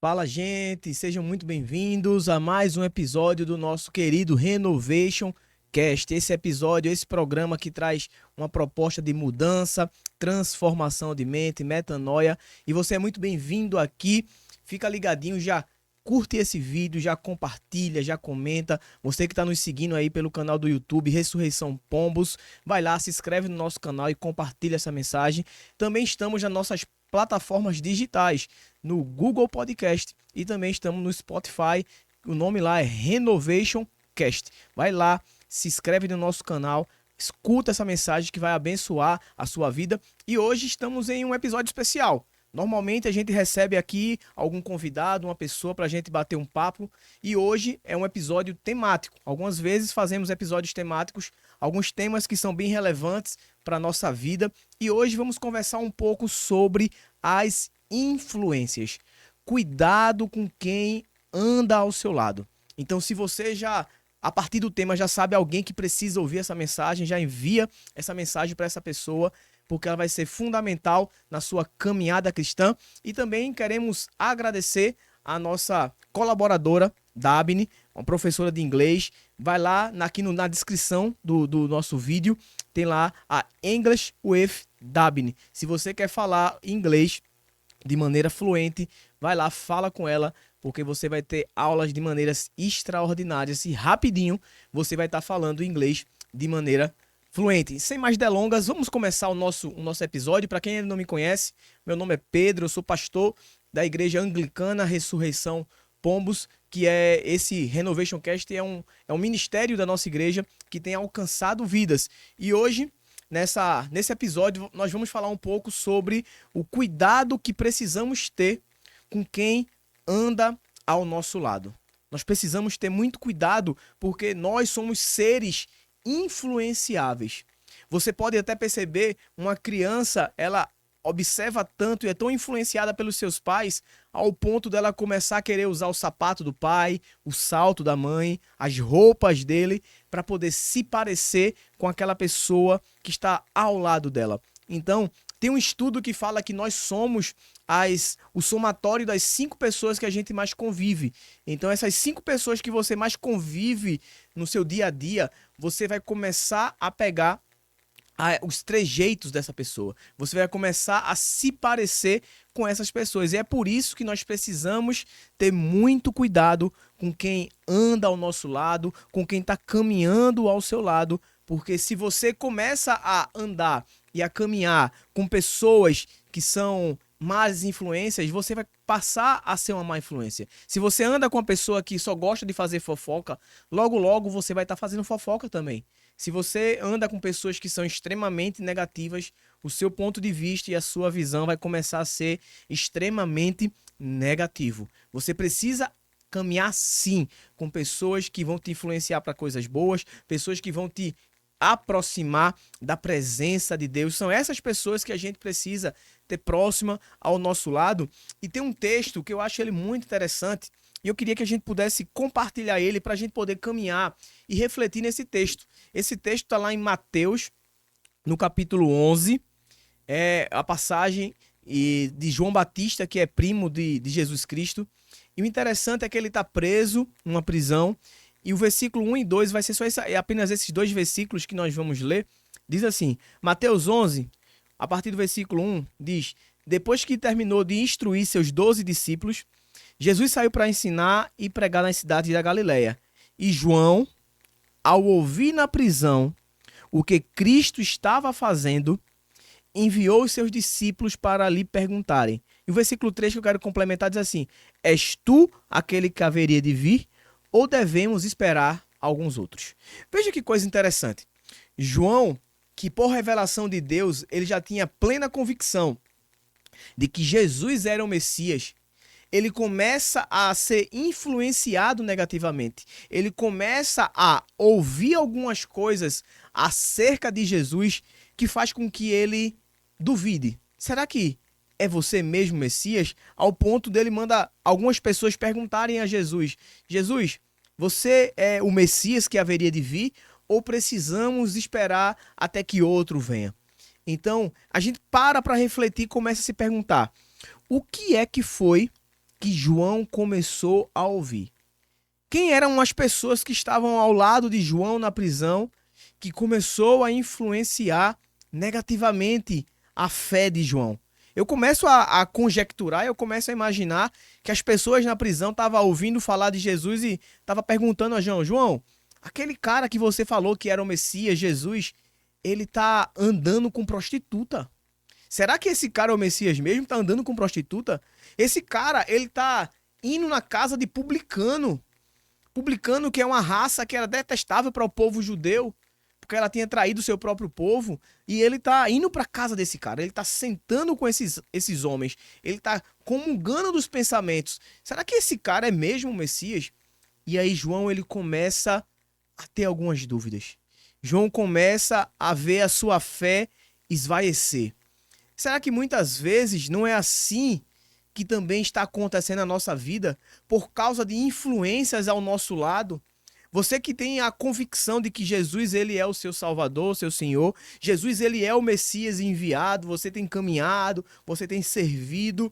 Fala, gente, sejam muito bem-vindos a mais um episódio do nosso querido Renovation Cast. Esse episódio, esse programa que traz uma proposta de mudança, transformação de mente, metanoia. E você é muito bem-vindo aqui. Fica ligadinho, já curte esse vídeo, já compartilha, já comenta. Você que está nos seguindo aí pelo canal do YouTube Ressurreição Pombos, vai lá, se inscreve no nosso canal e compartilha essa mensagem. Também estamos nas nossas plataformas digitais, no Google Podcast e também estamos no Spotify. O nome lá é Renovation Cast. Vai lá, se inscreve no nosso canal, escuta essa mensagem que vai abençoar a sua vida. E hoje estamos em um episódio especial. Normalmente a gente recebe aqui algum convidado, uma pessoa para a gente bater um papo, e hoje é um episódio temático. Algumas vezes fazemos episódios temáticos, alguns temas que são bem relevantes para a nossa vida, e hoje vamos conversar um pouco sobre as influências. Cuidado com quem anda ao seu lado. Então, se você já, a partir do tema, já sabe alguém que precisa ouvir essa mensagem, já envia essa mensagem para essa pessoa, porque ela vai ser fundamental na sua caminhada cristã. E também queremos agradecer a nossa colaboradora, Dabne, uma professora de inglês. Vai lá aqui na descrição do nosso vídeo, tem lá a English with Dabne. Se você quer falar inglês de maneira fluente, vai lá, fala com ela, porque você vai ter aulas de maneiras extraordinárias e rapidinho você vai estar falando inglês de maneira fluente. Sem mais delongas, vamos começar o nosso episódio. Para quem ainda não me conhece, meu nome é Pedro, eu sou pastor da Igreja Anglicana Ressurreição Pombos, que é esse Renovation Cast, é um ministério da nossa igreja que tem alcançado vidas. E hoje, nesse episódio, nós vamos falar um pouco sobre o cuidado que precisamos ter com quem anda ao nosso lado. Nós precisamos ter muito cuidado porque nós somos seres influenciáveis. Você pode até perceber, uma criança, ela observa tanto e é tão influenciada pelos seus pais ao ponto dela começar a querer usar o sapato do pai, o salto da mãe, as roupas dele, para poder se parecer com aquela pessoa que está ao lado dela. Então, tem um estudo que fala que nós somos o somatório das 5 pessoas que a gente mais convive. Então, essas 5 pessoas que você mais convive no seu dia a dia, você vai começar a pegar os trejeitos dessa pessoa. Você vai começar a se parecer com essas pessoas. E é por isso que nós precisamos ter muito cuidado com quem anda ao nosso lado, com quem está caminhando ao seu lado, porque se você começa a andar e a caminhar com pessoas que são más influências, você vai passar a ser uma má influência. Se você anda com uma pessoa que só gosta de fazer fofoca, logo logo você vai estar fazendo fofoca também. Se você anda com pessoas que são extremamente negativas, o seu ponto de vista e a sua visão vai começar a ser extremamente negativo. Você precisa caminhar sim com pessoas que vão te influenciar para coisas boas, pessoas que vão te aproximar da presença de Deus. São essas pessoas que a gente precisa ter próxima ao nosso lado. E tem um texto que eu acho ele muito interessante e eu queria que a gente pudesse compartilhar ele para a gente poder caminhar e refletir nesse texto. Esse texto está lá em Mateus, no capítulo 11, é a passagem de João Batista, que é primo de Jesus Cristo. E o interessante é que ele está preso numa prisão. E o versículo 1 e 2 vai ser apenas esses 2 versículos que nós vamos ler. Diz assim, Mateus 11, a partir do versículo 1, diz: depois que terminou de instruir seus 12 discípulos, Jesus saiu para ensinar e pregar nas cidades da Galileia. E João, ao ouvir na prisão o que Cristo estava fazendo, enviou os seus discípulos para lhe perguntarem. E o versículo 3 que eu quero complementar diz assim: és tu aquele que haveria de vir, ou devemos esperar alguns outros? Veja que coisa interessante. João, que por revelação de Deus, ele já tinha plena convicção de que Jesus era o Messias, ele começa a ser influenciado negativamente. Ele começa a ouvir algumas coisas acerca de Jesus que faz com que ele duvide. Será que é você mesmo, Messias? Ao ponto dele manda algumas pessoas perguntarem a Jesus: Jesus, você é o Messias que haveria de vir ou precisamos esperar até que outro venha? Então, a gente para refletir e começa a se perguntar: o que é que foi que João começou a ouvir? Quem eram as pessoas que estavam ao lado de João na prisão que começou a influenciar negativamente a fé de João? Eu começo a conjecturar, eu começo a imaginar que as pessoas na prisão estavam ouvindo falar de Jesus e estavam perguntando a João: João, aquele cara que você falou que era o Messias, Jesus, ele tá andando com prostituta. Será que esse cara é o Messias mesmo? Tá andando com prostituta? Esse cara, ele tá indo na casa de publicano. Publicano, que é uma raça que era detestável para o povo judeu, porque ela tinha traído o seu próprio povo, e ele tá indo para casa desse cara, ele tá sentando com esses homens, ele tá comungando dos pensamentos. Será que esse cara é mesmo o Messias? E aí João, ele começa a ter algumas dúvidas. João começa a ver a sua fé esvaecer. Será que muitas vezes não é assim que também está acontecendo na nossa vida por causa de influências ao nosso lado? Você que tem a convicção de que Jesus, ele é o seu Salvador, o seu Senhor, Jesus, ele é o Messias enviado, você tem caminhado, você tem servido,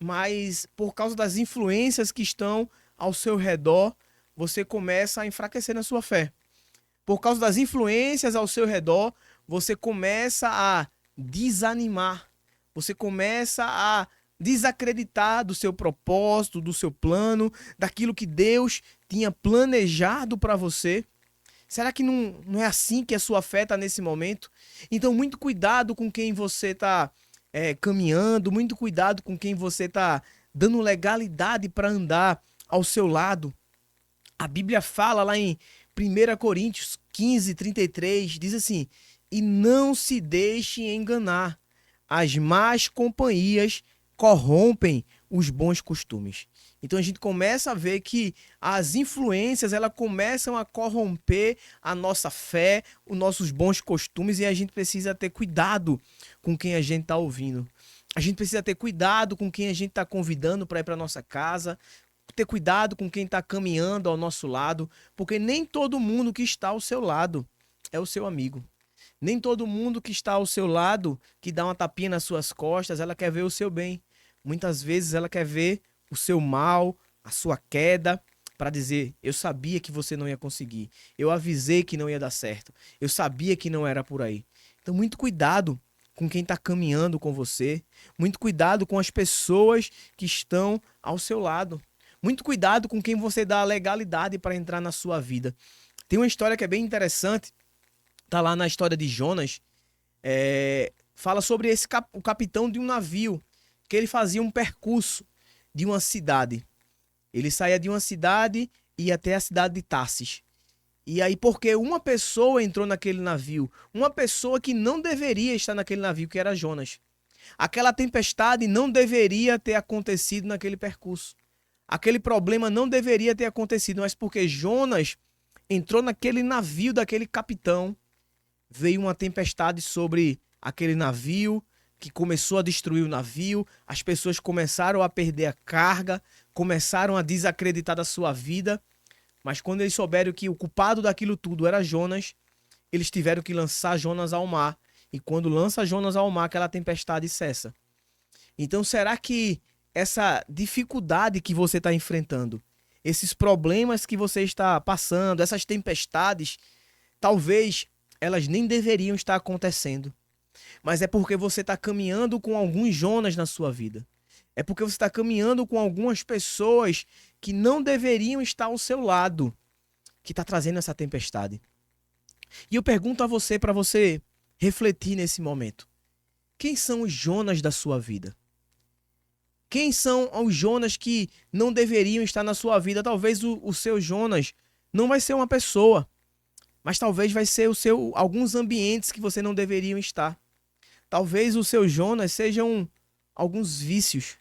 mas por causa das influências que estão ao seu redor, você começa a enfraquecer na sua fé. Por causa das influências ao seu redor, você começa a desanimar. Você começa a desacreditar do seu propósito, do seu plano, daquilo que Deus tinha planejado para você. Será que não é assim que a sua fé está nesse momento? Então, muito cuidado com quem você está caminhando, muito cuidado com quem você está dando legalidade para andar ao seu lado. A Bíblia fala lá em 1 Coríntios 15:33, diz assim: e não se deixe enganar, as más companhias corrompem os bons costumes. Então a gente começa a ver que as influências, elas começam a corromper a nossa fé, os nossos bons costumes, e a gente precisa ter cuidado com quem a gente está ouvindo. A gente precisa ter cuidado com quem a gente está convidando para ir para nossa casa, ter cuidado com quem está caminhando ao nosso lado, porque nem todo mundo que está ao seu lado é o seu amigo. Nem todo mundo que está ao seu lado, que dá uma tapinha nas suas costas, ela quer ver o seu bem. Muitas vezes ela quer ver o seu mal, a sua queda, para dizer: eu sabia que você não ia conseguir. Eu avisei que não ia dar certo. Eu sabia que não era por aí. Então, muito cuidado com quem está caminhando com você. Muito cuidado com as pessoas que estão ao seu lado. Muito cuidado com quem você dá a legalidade para entrar na sua vida. Tem uma história que é bem interessante. Tá lá na história de Jonas. Fala sobre o capitão de um navio, que ele fazia um percurso de uma cidade. Ele saía de uma cidade e ia até a cidade de Tarsis. E aí, porque uma pessoa entrou naquele navio, uma pessoa que não deveria estar naquele navio, que era Jonas. Aquela tempestade não deveria ter acontecido naquele percurso. Aquele problema não deveria ter acontecido, mas porque Jonas entrou naquele navio daquele capitão, veio uma tempestade sobre aquele navio, que começou a destruir o navio, as pessoas começaram a perder a carga, começaram a desacreditar da sua vida, mas quando eles souberam que o culpado daquilo tudo era Jonas, eles tiveram que lançar Jonas ao mar, e quando lança Jonas ao mar, aquela tempestade cessa. Então, será que essa dificuldade que você está enfrentando, esses problemas que você está passando, essas tempestades, talvez elas nem deveriam estar acontecendo. Mas é porque você está caminhando com alguns Jonas na sua vida. É porque você está caminhando com algumas pessoas que não deveriam estar ao seu lado, que está trazendo essa tempestade. E eu pergunto a você, para você refletir nesse momento: quem são os Jonas da sua vida? Quem são os Jonas que não deveriam estar na sua vida? Talvez o seu Jonas não vai ser uma pessoa, mas talvez vai ser alguns ambientes que você não deveria estar. Talvez o seu Jonas sejam alguns vícios.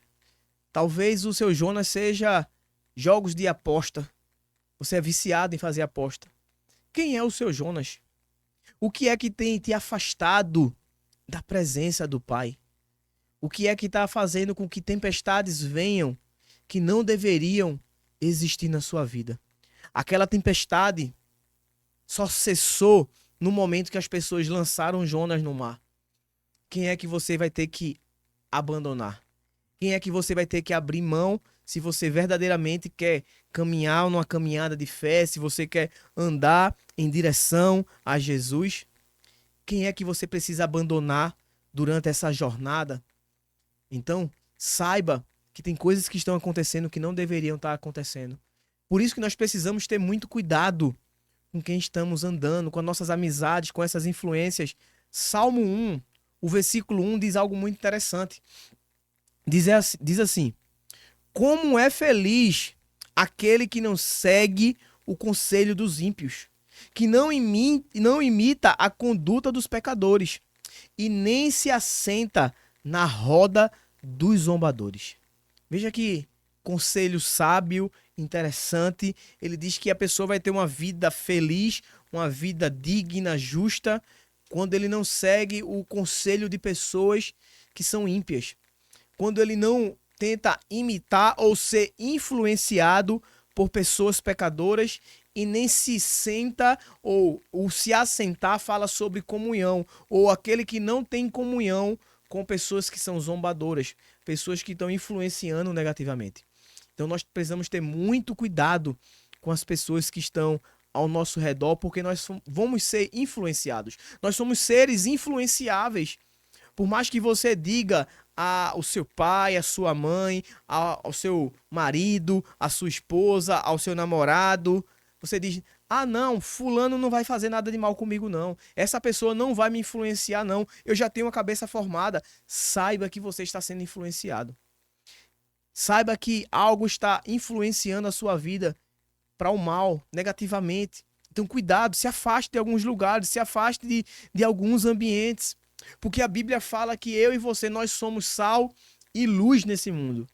Talvez o seu Jonas seja jogos de aposta. Você é viciado em fazer aposta. Quem é o seu Jonas? O que é que tem te afastado da presença do Pai? O que é que está fazendo com que tempestades venham que não deveriam existir na sua vida? Aquela tempestade só cessou no momento que as pessoas lançaram Jonas no mar. Quem é que você vai ter que abandonar? Quem é que você vai ter que abrir mão se você verdadeiramente quer caminhar numa caminhada de fé, se você quer andar em direção a Jesus, quem é que você precisa abandonar durante essa jornada? Então, saiba que tem coisas que estão acontecendo que não deveriam estar acontecendo. Por isso que nós precisamos ter muito cuidado com quem estamos andando, com as nossas amizades, com essas influências. Salmo 1, o versículo 1 diz algo muito interessante. Diz assim: como é feliz aquele que não segue o conselho dos ímpios, que não imita a conduta dos pecadores e nem se assenta na roda dos zombadores. Veja que conselho sábio, interessante. Ele diz que a pessoa vai ter uma vida feliz, uma vida digna, justa, quando ele não segue o conselho de pessoas que são ímpias. Quando ele não tenta imitar ou ser influenciado por pessoas pecadoras e nem se senta ou se assentar fala sobre comunhão, ou aquele que não tem comunhão com pessoas que são zombadoras, pessoas que estão influenciando negativamente. Então nós precisamos ter muito cuidado com as pessoas que estão ao nosso redor, porque nós vamos ser influenciados. Nós somos seres influenciáveis. Por mais que você diga ao seu pai, à sua mãe, ao seu marido, à sua esposa, ao seu namorado, você diz: ah, não, fulano não vai fazer nada de mal comigo, não. Essa pessoa não vai me influenciar, não. Eu já tenho uma cabeça formada. Saiba que você está sendo influenciado. Saiba que algo está influenciando a sua vida para o mal, negativamente. Então, cuidado, se afaste de alguns lugares, se afaste de alguns ambientes. Porque a Bíblia fala que eu e você, nós somos sal e luz nesse mundo.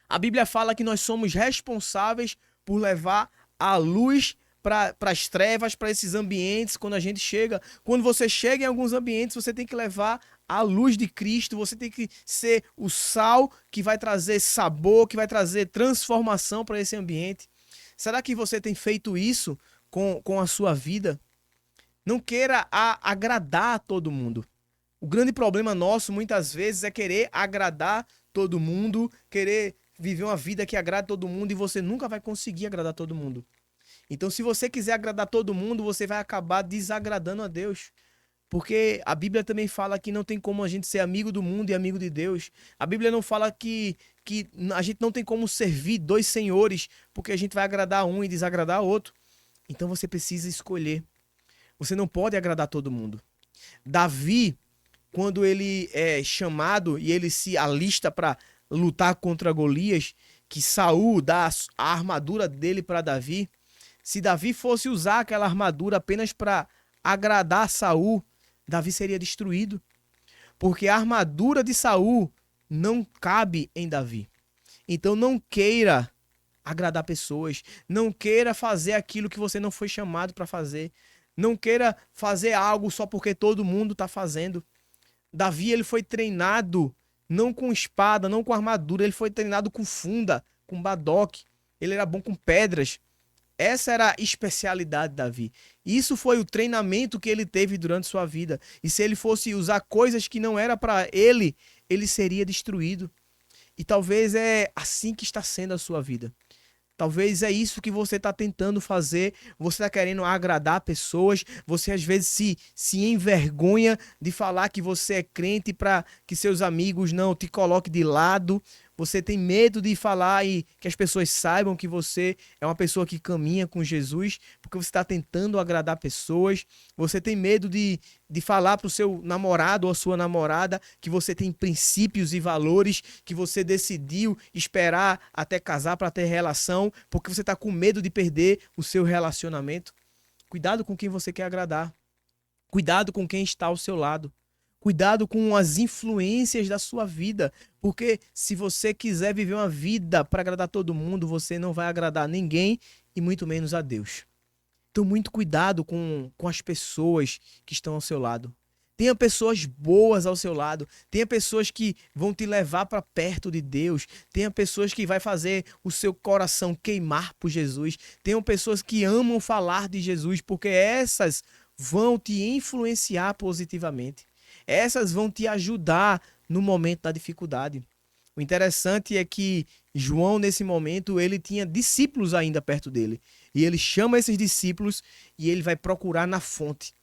A Bíblia fala que nós somos responsáveis por levar a luz para as trevas, para esses ambientes, quando a gente chega. Quando você chega em alguns ambientes, você tem que levar a luz de Cristo, você tem que ser o sal que vai trazer sabor, que vai trazer transformação para esse ambiente. Será que você tem feito isso com a sua vida? Não queira agradar a todo mundo. O grande problema nosso, muitas vezes, é querer agradar todo mundo, querer viver uma vida que agrade todo mundo, e você nunca vai conseguir agradar todo mundo. Então, se você quiser agradar todo mundo, você vai acabar desagradando a Deus. Porque a Bíblia também fala que não tem como a gente ser amigo do mundo e amigo de Deus. A Bíblia não fala que a gente não tem como servir dois senhores, porque a gente vai agradar um e desagradar outro. Então você precisa escolher. Você não pode agradar todo mundo. Davi, quando ele é chamado e ele se alista para lutar contra Golias, que Saul dá a armadura dele para Davi. Se Davi fosse usar aquela armadura apenas para agradar Saul, Davi seria destruído. Porque a armadura de Saul não cabe em Davi. Então não queira agradar pessoas, não queira fazer aquilo que você não foi chamado para fazer. Não queira fazer algo só porque todo mundo está fazendo. Davi, ele foi treinado não com espada, não com armadura, ele foi treinado com funda, com badoque. Ele era bom com pedras. Essa era a especialidade de Davi. Isso foi o treinamento que ele teve durante sua vida. E se ele fosse usar coisas que não era para ele, ele seria destruído. E talvez é assim que está sendo a sua vida. Talvez é isso que você está tentando fazer, você está querendo agradar pessoas, você às vezes se envergonha de falar que você é crente para que seus amigos não te coloquem de lado, você tem medo de falar e que as pessoas saibam que você é uma pessoa que caminha com Jesus, porque você está tentando agradar pessoas, você tem medo de falar para o seu namorado ou a sua namorada que você tem princípios e valores, que você decidiu esperar até casar para ter relação, porque você está com medo de perder o seu relacionamento. Cuidado com quem você quer agradar. Cuidado com quem está ao seu lado. Cuidado com as influências da sua vida, porque se você quiser viver uma vida para agradar todo mundo, você não vai agradar ninguém e muito menos a Deus. Então, muito cuidado com as pessoas que estão ao seu lado. Tenha pessoas boas ao seu lado. Tenha pessoas que vão te levar para perto de Deus. Tenha pessoas que vai fazer o seu coração queimar por Jesus. Tenham pessoas que amam falar de Jesus, porque essas vão te influenciar positivamente. Essas vão te ajudar no momento da dificuldade. O interessante é que João, nesse momento, ele tinha discípulos ainda perto dele. E ele chama esses discípulos e ele vai procurar na fonte.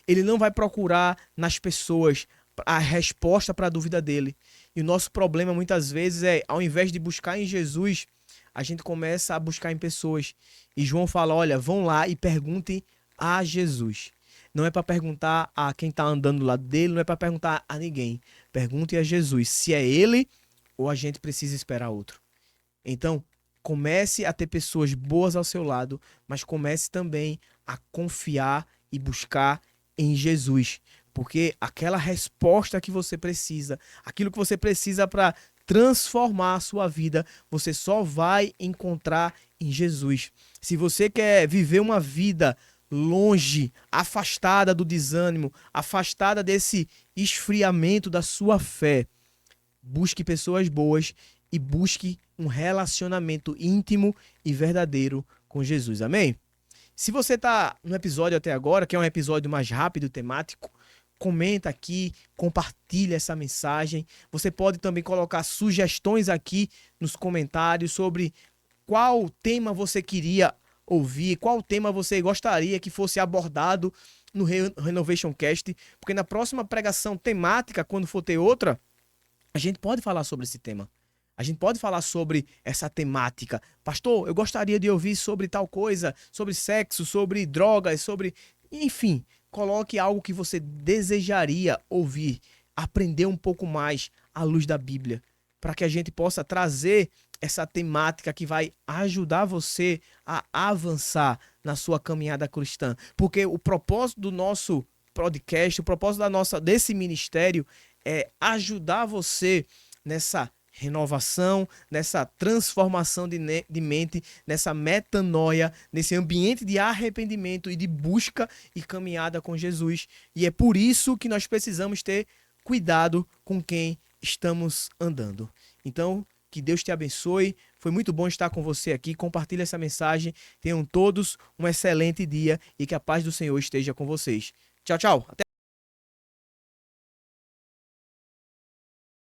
Ele não vai procurar nas pessoas a resposta para a dúvida dele. E o nosso problema muitas vezes é, ao invés de buscar em Jesus, a gente começa a buscar em pessoas. E João fala, olha, vão lá e perguntem a Jesus. Não é para perguntar a quem está andando do lado dele, não é para perguntar a ninguém. Pergunte a Jesus se é ele ou a gente precisa esperar outro. Então, comece a ter pessoas boas ao seu lado, mas comece também a confiar e buscar em Jesus. Porque aquela resposta que você precisa, aquilo que você precisa para transformar a sua vida, você só vai encontrar em Jesus. Se você quer viver uma vida longe, afastada do desânimo, afastada desse esfriamento da sua fé, busque pessoas boas e busque um relacionamento íntimo e verdadeiro com Jesus. Amém? Se você está no episódio até agora, que é um episódio mais rápido, temático, comenta aqui, compartilha essa mensagem. Você pode também colocar sugestões aqui nos comentários sobre qual tema você queria ouvir, qual tema você gostaria que fosse abordado no Renovation Cast, porque na próxima pregação temática, quando for ter outra, a gente pode falar sobre esse tema. A gente pode falar sobre essa temática. Pastor, eu gostaria de ouvir sobre tal coisa, sobre sexo, sobre drogas, sobre... Enfim, coloque algo que você desejaria ouvir, aprender um pouco mais à luz da Bíblia, para que a gente possa trazer essa temática que vai ajudar você a avançar na sua caminhada cristã. Porque o propósito do nosso podcast, o propósito desse ministério é ajudar você nessa renovação, nessa transformação de mente, nessa metanoia, nesse ambiente de arrependimento e de busca e caminhada com Jesus. E é por isso que nós precisamos ter cuidado com quem estamos andando. Então, que Deus te abençoe. Foi muito bom estar com você aqui. Compartilhe essa mensagem. Tenham todos um excelente dia e que a paz do Senhor esteja com vocês. Tchau, tchau. Até